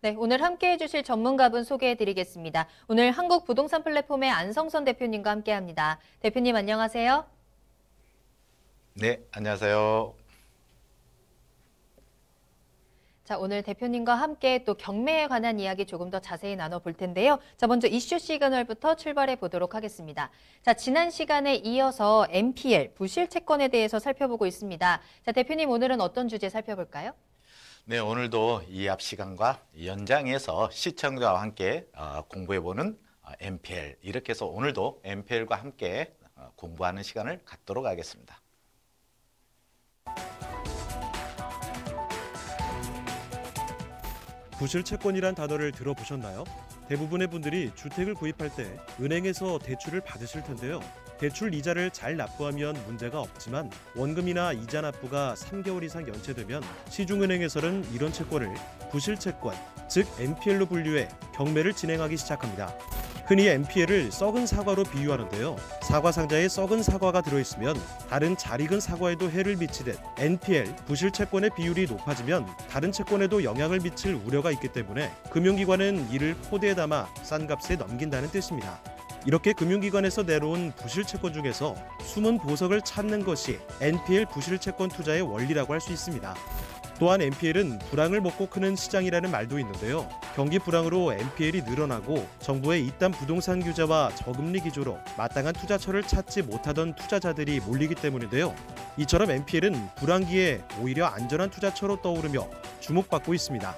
네, 오늘 함께해 주실 전문가분 소개해 드리겠습니다. 오늘 한국 부동산 플랫폼의 안성선 대표님과 함께합니다. 대표님 안녕하세요. 네, 안녕하세요. 자, 오늘 대표님과 함께 또 경매에 관한 이야기 조금 더 자세히 나눠볼 텐데요. 자, 먼저 이슈 시그널부터 출발해 보도록 하겠습니다. 자, 지난 시간에 이어서 NPL, 부실 채권에 대해서 살펴보고 있습니다. 자, 대표님 오늘은 어떤 주제 살펴볼까요? 네, 오늘도 이 앞 시간과 연장해서 시청자와 함께 공부해보는 NPL, 이렇게 해서 오늘도 NPL과 함께 공부하는 시간을 갖도록 하겠습니다. 부실 채권이란 단어를 들어보셨나요? 대부분의 분들이 주택을 구입할 때 은행에서 대출을 받으실 텐데요. 대출 이자를 잘 납부하면 문제가 없지만 원금이나 이자 납부가 3개월 이상 연체되면 시중은행에서는 이런 채권을 부실 채권, 즉 NPL로 분류해 경매를 진행하기 시작합니다. 흔히 NPL을 썩은 사과로 비유하는데요. 사과 상자에 썩은 사과가 들어있으면 다른 잘 익은 사과에도 해를 미치듯 NPL, 부실 채권의 비율이 높아지면 다른 채권에도 영향을 미칠 우려가 있기 때문에 금융기관은 이를 포대에 담아 싼 값에 넘긴다는 뜻입니다. 이렇게 금융기관에서 내놓은 부실 채권 중에서 숨은 보석을 찾는 것이 NPL 부실 채권 투자의 원리라고 할 수 있습니다. 또한 NPL은 불황을 먹고 크는 시장이라는 말도 있는데요. 경기 불황으로 NPL이 늘어나고 정부의 이딴 부동산 규제와 저금리 기조로 마땅한 투자처를 찾지 못하던 투자자들이 몰리기 때문인데요. 이처럼 NPL은 불황기에 오히려 안전한 투자처로 떠오르며 주목받고 있습니다.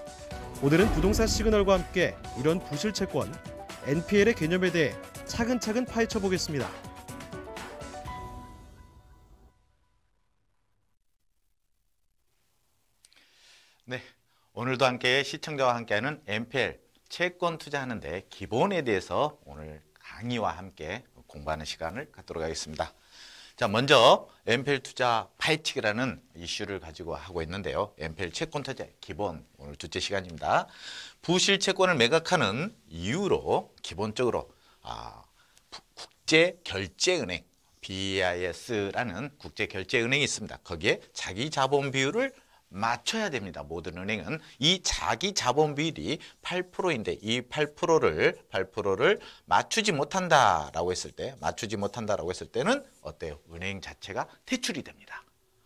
오늘은 부동산 시그널과 함께 이런 부실 채권, NPL의 개념에 대해 차근차근 파헤쳐 보겠습니다. 네, 오늘도 함께 시청자와 함께하는 NPL, 채권 투자하는데 기본에 대해서 오늘 강의와 함께 공부하는 시간을 갖도록 하겠습니다. 자, 먼저 NPL 투자 파헤치기라는 이슈를 가지고 하고 있는데요. NPL 채권 투자의 기본, 오늘 둘째 시간입니다. 부실 채권을 매각하는 이유로 기본적으로 국제결제은행, BIS라는 국제결제은행이 있습니다. 거기에 자기 자본 비율을 맞춰야 됩니다. 모든 은행은 이 자기 자본 비율이 8%인데 이 8%를 맞추지 못한다라고 했을 때는 어때요? 은행 자체가 퇴출이 됩니다.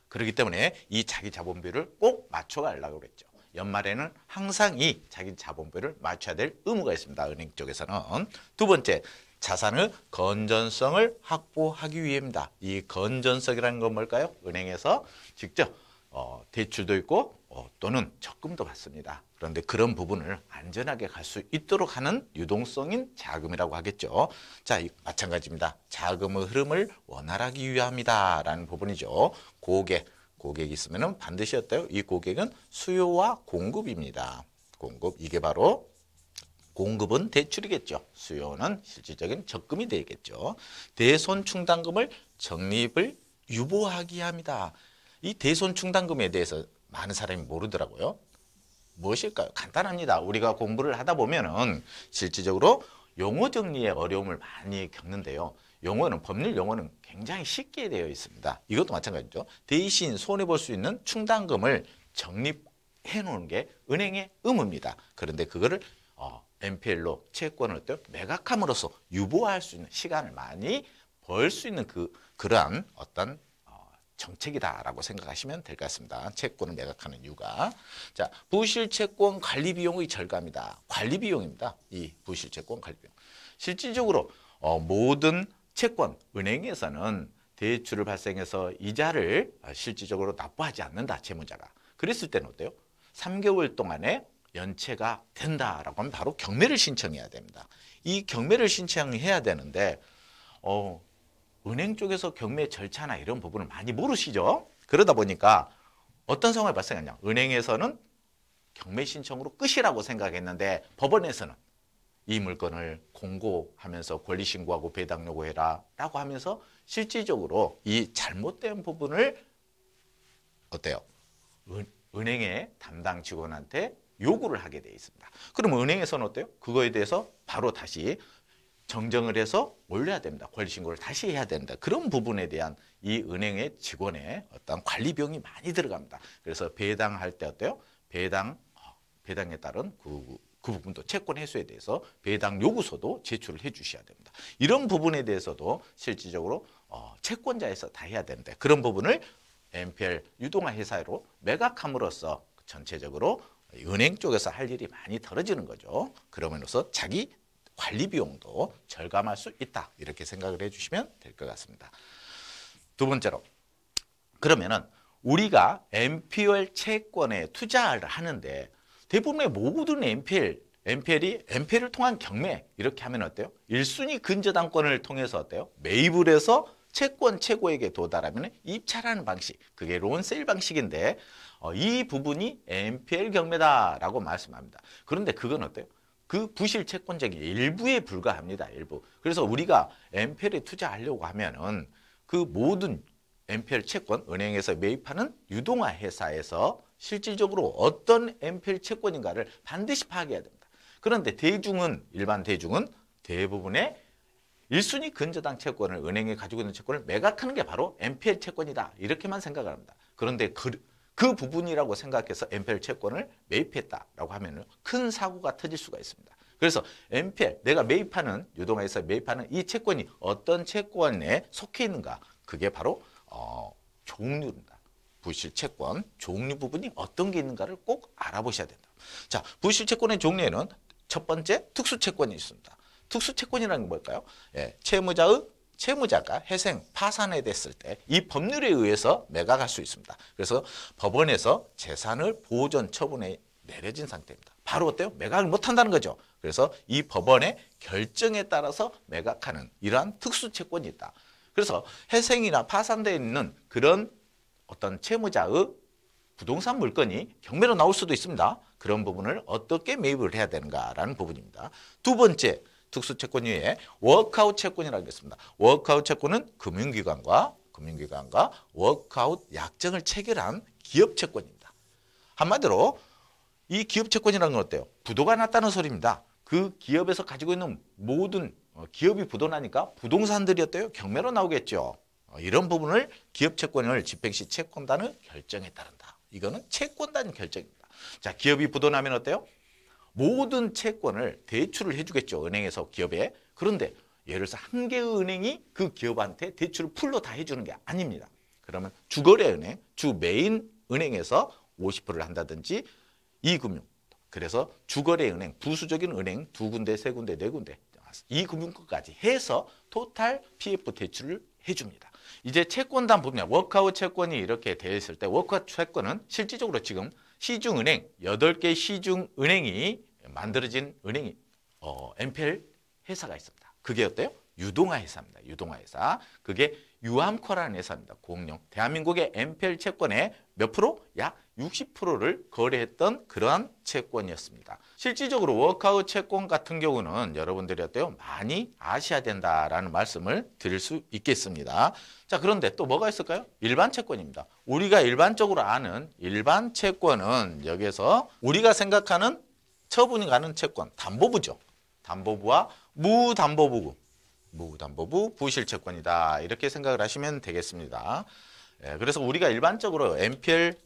그렇기 때문에 이 자기 자본 비율을 꼭 맞춰가려고 그랬죠. 연말에는 항상 이 자기 자본 비율을 맞춰야 될 의무가 있습니다. 은행 쪽에서는. 두 번째, 자산의 건전성을 확보하기 위해입니다. 이 건전성이라는 건 뭘까요? 은행에서 직접 대출도 있고 또는 적금도 받습니다. 그런데 그런 부분을 안전하게 갈 수 있도록 하는 유동성인 자금이라고 하겠죠. 자, 마찬가지입니다. 자금의 흐름을 원활하기 위함이다 라는 부분이죠. 고객이 있으면 반드시 어때요? 이 고객은 수요와 공급입니다. 공급, 이게 바로 공급은 대출이겠죠. 수요는 실질적인 적금이 되겠죠. 대손충당금을 적립을 유보하기 합니다. 이 대손충당금에 대해서 많은 사람이 모르더라고요. 무엇일까요? 간단합니다. 우리가 공부를 하다 보면은 실질적으로 용어 정리에 어려움을 많이 겪는데요. 법률 용어는 굉장히 쉽게 되어 있습니다. 이것도 마찬가지죠. 대신 손해볼 수 있는 충당금을 적립해 놓은 게 은행의 의무입니다. 그런데 그거를 NPL로 채권을 매각함으로써 유보할 수 있는 시간을 많이 벌 수 있는 그러한 어떤 정책이다라고 생각하시면 될 것 같습니다. 채권을 매각하는 이유가. 자, 부실 채권 관리 비용의 절감이다. 관리 비용입니다. 이 부실 채권 관리 비용. 실질적으로 모든 채권, 은행에서는 대출을 발생해서 이자를 실질적으로 납부하지 않는다. 채무자가. 그랬을 때는 어때요? 3개월 동안에 연체가 된다라고 하면 바로 경매를 신청해야 됩니다. 이 경매를 신청해야 되는데 은행 쪽에서 경매 절차나 이런 부분을 많이 모르시죠? 그러다 보니까 어떤 상황이 발생하냐? 은행에서는 경매 신청으로 끝이라고 생각했는데 법원에서는 이 물건을 공고하면서 권리신고하고 배당 요구해라 라고 하면서 실질적으로 이 잘못된 부분을 어때요? 은행의 담당 직원한테 요구를 하게 돼 있습니다. 그럼 은행에서는 어때요? 그거에 대해서 바로 다시 정정을 해서 올려야 됩니다. 권리신고를 다시 해야 된다. 그런 부분에 대한 이 은행의 직원의 어떤 관리 비용이 많이 들어갑니다. 그래서 배당할 때 어때요? 배당에 따른 그 그 부분도 채권 회수에 대해서 배당 요구서도 제출을 해 주셔야 됩니다. 이런 부분에 대해서도 실질적으로 채권자에서 다 해야 되는데 그런 부분을 NPL 유동화 회사로 매각함으로써 전체적으로 은행 쪽에서 할 일이 많이 덜어지는 거죠. 그러면서 자기 관리 비용도 절감할 수 있다. 이렇게 생각을 해주시면 될 것 같습니다. 두 번째로 그러면은 우리가 NPL 채권에 투자를 하는데 대부분의 모든 NPL을 통한 경매 이렇게 하면 어때요? 1순위 근저당권을 통해서 어때요? 매입을 해서 채권 최고액에 도달하면 입찰하는 방식, 그게 론세일 방식인데 이 부분이 NPL 경매다라고 말씀합니다. 그런데 그건 어때요? 그 부실 채권적인 일부에 불과합니다. 일부. 그래서 우리가 NPL에 투자하려고 하면은 그 모든 NPL 채권, 은행에서 매입하는 유동화 회사에서 실질적으로 어떤 NPL 채권인가를 반드시 파악해야 됩니다. 그런데 일반 대중은 대부분의 1순위 근저당 채권을 은행에 가지고 있는 채권을 매각하는 게 바로 NPL 채권이다. 이렇게만 생각을 합니다. 그런데 그 부분이라고 생각해서 NPL 채권을 매입했다라고 하면 큰 사고가 터질 수가 있습니다. 그래서 NPL, 내가 매입하는 유동화에서 매입하는 이 채권이 어떤 채권에 속해 있는가? 그게 바로 종류입니다. 부실 채권 종류 부분이 어떤 게 있는가를 꼭 알아보셔야 된다. 자, 부실 채권의 종류에는 첫 번째 특수 채권이 있습니다. 특수 채권이라는 게 뭘까요? 채무자가 회생, 파산에 됐을 때 이 법률에 의해서 매각할 수 있습니다. 그래서 법원에서 재산을 보존 처분에 내려진 상태입니다. 바로 어때요? 매각을 못한다는 거죠. 그래서 이 법원의 결정에 따라서 매각하는 이러한 특수 채권이 있다. 그래서 회생이나 파산되어 있는 그런 어떤 채무자의 부동산 물건이 경매로 나올 수도 있습니다. 그런 부분을 어떻게 매입을 해야 되는가라는 부분입니다. 두 번째 특수채권 위에 워크아웃 채권이라고 했습니다. 워크아웃 채권은 금융기관과 워크아웃 약정을 체결한 기업 채권입니다. 한마디로 이 기업 채권이라는 건 어때요? 부도가 났다는 소리입니다. 그 기업에서 가지고 있는 모든 기업이 부도나니까 부동산들이 어때요? 경매로 나오겠죠. 이런 부분을 기업 채권을 집행 시 채권단의 결정에 따른다. 이거는 채권단 결정입니다. 자, 기업이 부도나면 어때요? 모든 채권을 대출을 해주겠죠. 은행에서 기업에. 그런데 예를 들어서 한 개의 은행이 그 기업한테 대출을 풀로 다 해주는 게 아닙니다. 그러면 주거래은행, 주 메인 은행에서 50%를 한다든지 이금융. 그래서 주거래은행, 부수적인 은행 두 군데, 세 군데, 네 군데 이금융권까지 해서 토탈 PF 대출을 해줍니다. 이제 채권단 부분이야. 워크아웃 채권이 이렇게 되어 있을 때 워크아웃 채권은 실질적으로 지금 시중은행, 8개 시중은행이 만들어진 은행이 NPL 회사가 있습니다. 그게 어때요? 유동화 회사입니다. 유동화 회사. 그게 유암코라는 회사입니다. 공룡. 대한민국의 NPL 채권의 몇 프로? 약 60%를 거래했던 그러한 채권이었습니다. 실질적으로 워크아웃 채권 같은 경우는 여러분들이 어때요? 많이 아셔야 된다라는 말씀을 드릴 수 있겠습니다. 자, 그런데 또 뭐가 있을까요? 일반 채권입니다. 우리가 일반적으로 아는 일반 채권은 여기에서 우리가 생각하는 처분이 가는 채권, 담보부죠. 담보부와 무담보부, 부실 채권이다. 이렇게 생각을 하시면 되겠습니다. 그래서 우리가 일반적으로 NPL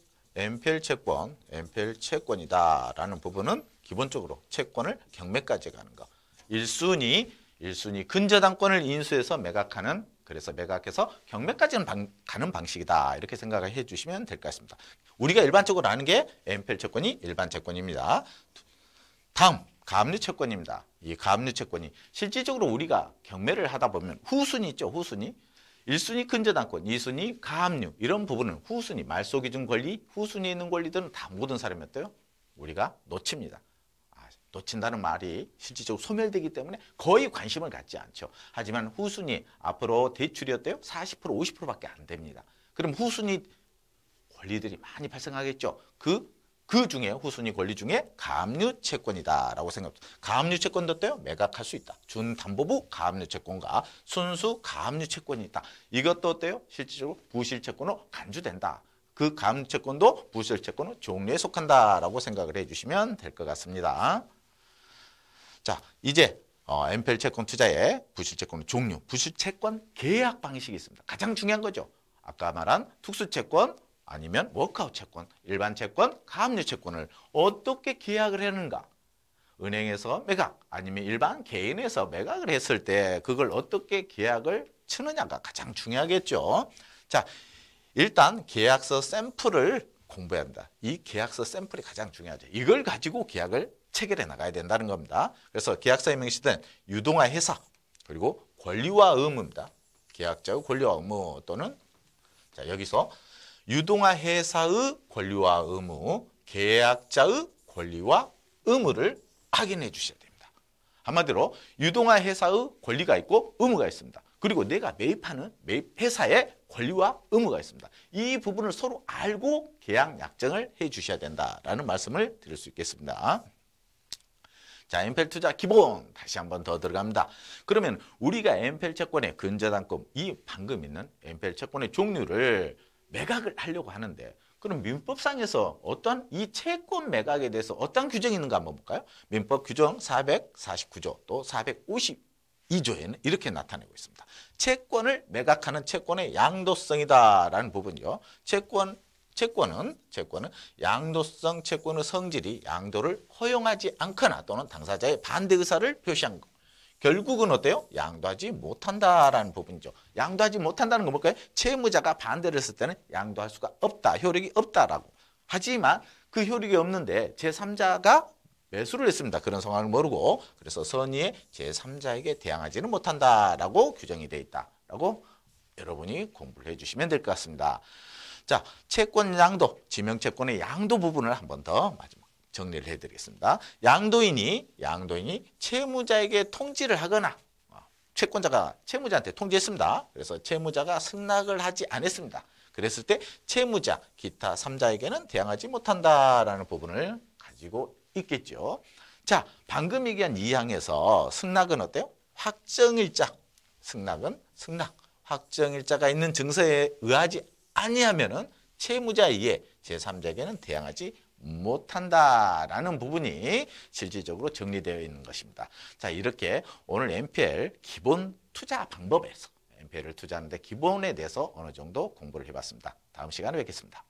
채권이다라는 부분은 기본적으로 채권을 경매까지 가는 거. 1순위 근저당권을 인수해서 매각하는, 그래서 매각해서 경매까지는 가는 방식이다. 이렇게 생각을 해주시면 될 것 같습니다. 우리가 일반적으로 아는 게 NPL 채권이 일반 채권입니다. 다음 가압류 채권입니다. 이 가압류 채권이 실질적으로 우리가 경매를 하다 보면 후순위 있죠. 후순위. 1순위 근저당권, 2순위 가압류 이런 부분은 후순위, 말소기준 권리, 후순위에 있는 권리들은 다 모든 사람이 어때요? 우리가 놓칩니다. 놓친다는 말이 실질적으로 소멸되기 때문에 거의 관심을 갖지 않죠. 하지만 후순위 앞으로 대출이 어때요? 40%, 50%밖에 안 됩니다. 그럼 후순위 권리들이 많이 발생하겠죠. 그 중에 후순위 권리 중에 가압류 채권이다라고 생각합니다. 가압류 채권도 어때요? 매각할 수 있다. 준담보부 가압류 채권과 순수 가압류 채권이 있다. 이것도 어때요? 실질적으로 부실 채권으로 간주된다. 그 가압류 채권도 부실 채권의 종류에 속한다라고 생각을 해주시면 될 것 같습니다. 자, 이제 NPL 채권 투자의 부실 채권의 종류, 부실 채권 계약 방식이 있습니다. 가장 중요한 거죠. 아까 말한 특수 채권, 아니면 워크아웃 채권, 일반 채권, 가압류 채권을 어떻게 계약을 하는가? 은행에서 매각 아니면 일반 개인에서 매각을 했을 때 그걸 어떻게 계약을 치느냐가 가장 중요하겠죠. 자, 일단 계약서 샘플을 공부해야 한다. 이 계약서 샘플이 가장 중요하죠. 이걸 가지고 계약을 체결해 나가야 된다는 겁니다. 그래서 계약서에 명시된 유동화 회사 그리고 권리와 의무입니다. 계약자의 권리와 의무 또는 자 여기서 유동화 회사의 권리와 의무, 계약자의 권리와 의무를 확인해 주셔야 됩니다. 한마디로 유동화 회사의 권리가 있고 의무가 있습니다. 그리고 내가 매입하는 매입 회사의 권리와 의무가 있습니다. 이 부분을 서로 알고 계약 약정을 해 주셔야 된다라는 말씀을 드릴 수 있겠습니다. 자, MPL 투자 기본 다시 한번 더 들어갑니다. 그러면 우리가 MPL 채권의 근저당금, 이 방금 있는 MPL 채권의 종류를 매각을 하려고 하는데 그럼 민법상에서 어떤 이 채권 매각에 대해서 어떤 규정이 있는가 한번 볼까요? 민법 규정 449조 또 452조에는 이렇게 나타내고 있습니다. 채권을 매각하는 채권의 양도성이다라는 부분이요. 채권은 양도성 채권의 성질이 양도를 허용하지 않거나 또는 당사자의 반대 의사를 표시한 것. 결국은 어때요? 양도하지 못한다라는 부분이죠. 양도하지 못한다는 건 뭘까요? 채무자가 반대를 했을 때는 양도할 수가 없다. 효력이 없다라고. 하지만 그 효력이 없는데 제3자가 매수를 했습니다. 그런 상황을 모르고 그래서 선의의 제3자에게 대항하지는 못한다라고 규정이 되어 있다라고 여러분이 공부를 해주시면 될 것 같습니다. 자, 채권 양도, 지명채권의 양도 부분을 한 번 더 마지막 정리를 해드리겠습니다. 양도인이 채무자에게 통지를 하거나 채권자가 채무자한테 통지했습니다. 그래서 채무자가 승낙을 하지 않았습니다. 그랬을 때 채무자, 기타 3자에게는 대항하지 못한다라는 부분을 가지고 있겠죠. 자, 방금 얘기한 2항에서 승낙은 어때요? 확정일자, 승낙은 승낙, 확정일자가 있는 증서에 의하지 아니하면은 채무자 이에 제3자에게는 대항하지 못한다라는 부분이 실질적으로 정리되어 있는 것입니다. 자, 이렇게 오늘 MPL 기본 투자 방법에서 MPL을 투자하는데 기본에 대해서 어느 정도 공부를 해봤습니다. 다음 시간에 뵙겠습니다.